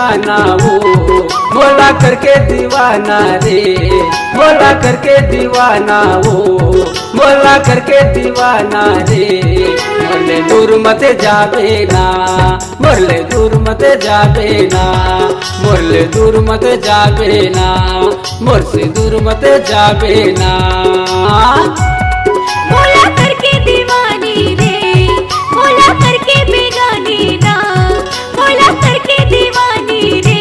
दीवाना वो, मोला करके दीवाना रे, मोला करके दीवाना वो, मोला करके दीवाना रे। मोरले दूर मत जाबे ना, मोरले दूर मत जाबे ना, मोरले दूर मत जाबे ना, मोर से दूर मत जाबे ना। मोला करके दीवानी रे, मोला करके बेगानी ना, मोला करके दीवानी रे,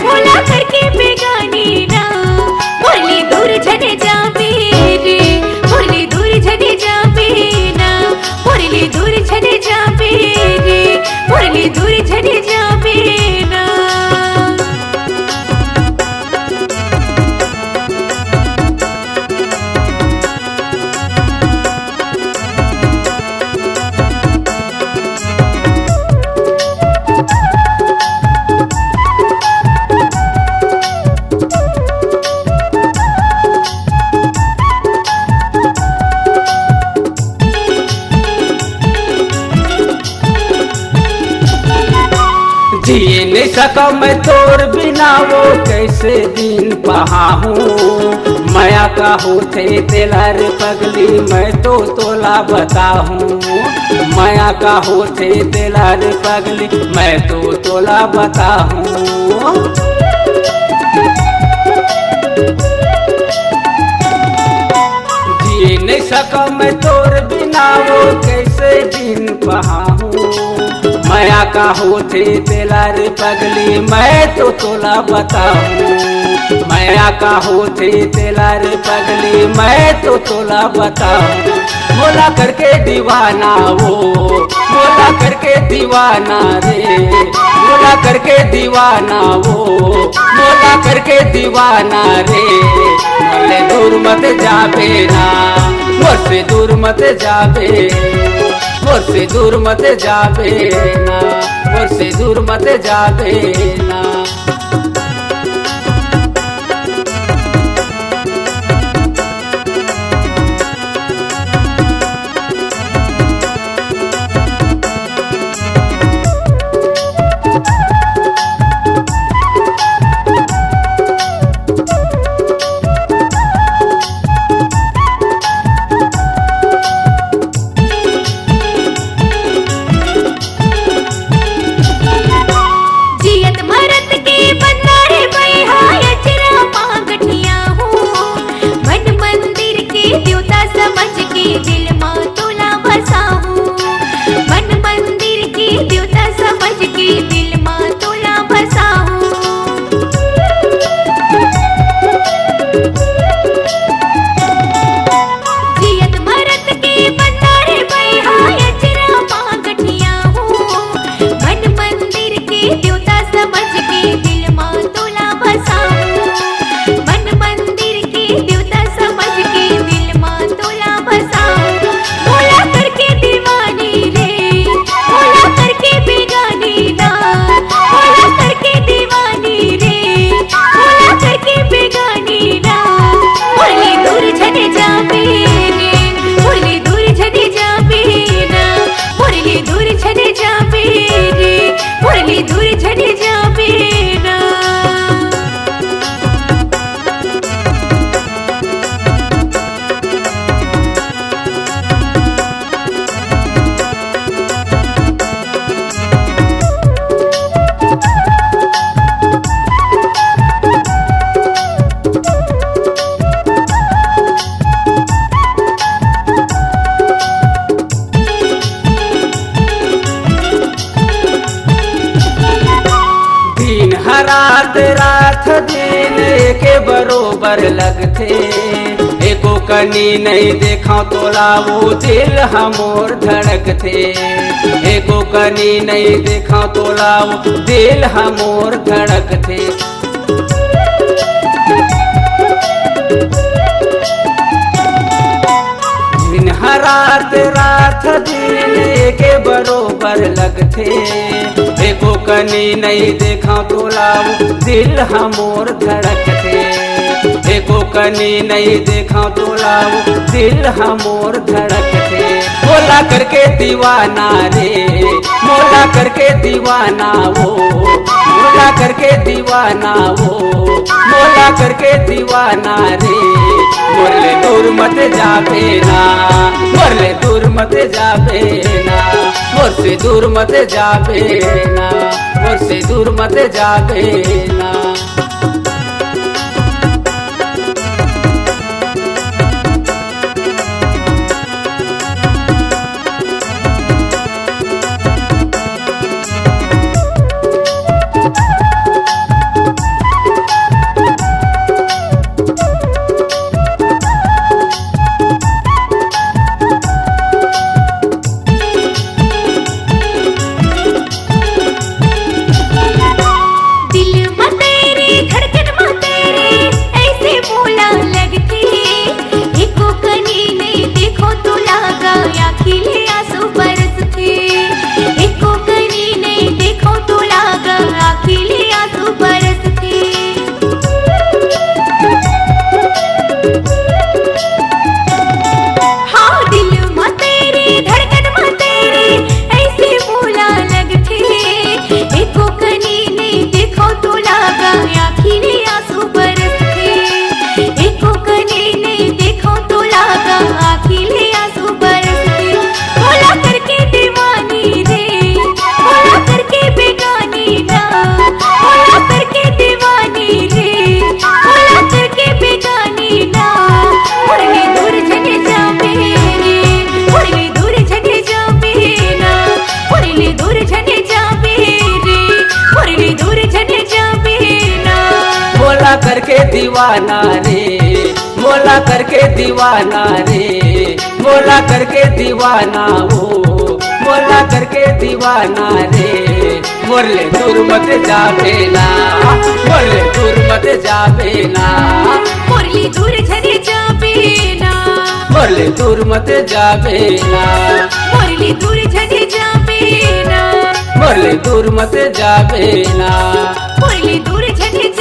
मोला करके बेगानी ना। मोरली दूर झने जाबे रे, मोरली दूर झने जाबे ना, मोरली दूर झने जाबे रे, मोरली दूर झने जाबे ना। जिए नहीं सका मैं तोर बिना वो कैसे दिन पहाऊं। माया का होते तेला रे पगली मैं तो तोला बताऊं। माया का होते तेला रे पगली मैं तो तोला बताऊं। जिए नहीं सका मैं तोर बिना वो कैसे दिन पहाऊं। माया का होते तेला रे पगली मैं तो तोला बताऊं। माया का होते तेला रे पगली मैं तो तोला बताऊं। मोला करके दीवाना वो, मोला करके दीवाना रे, मोला करके दीवाना वो, मोला करके दीवाना रे। मोले दूर मत जाबे ना, मोर से दूर मत जाबे, मोर से दूर मत जाबे ना, मोर से दूर मत जाबे ना। रात रात दिन के बरोबर लगथे। एको कनी नहीं देखा तोला वो दिल हमोर धड़कथे। एको कनी नहीं देखा तोला वो दिल हमोर धड़कथे। दिन रात रात दिन के बरोबर लगथे। एको कनी नहीं देखा तोला वो दिल हमोर धड़कथे। एको कनी नहीं देखा तोला वो दिल हमोर धड़कथे। मोला करके दीवाना रे, मोला करके दीवाना वो, मोला करके दीवाना वो, मोला करके दीवाना रे। मोरले दूर मत जाबे ना, मोरले दूर मत जाबे ना, मोर से दूर मत जाबे ना, मोर से दूर मत जाबे ना। मोला करके दीवाना रे, मोला करके दीवाना रे, मोला करके दीवाना वो, मोला करके दीवाना रे। मोरले दूर मत जाबे ना, मोरले दूर मत जाबे ना, मोरली दूर झने जाबे ना, मोरले दूर मत जाबे ना, मोरली दूर झने जाबे ना, मोरले दूर मत जाबे ना, मोरली दूर झने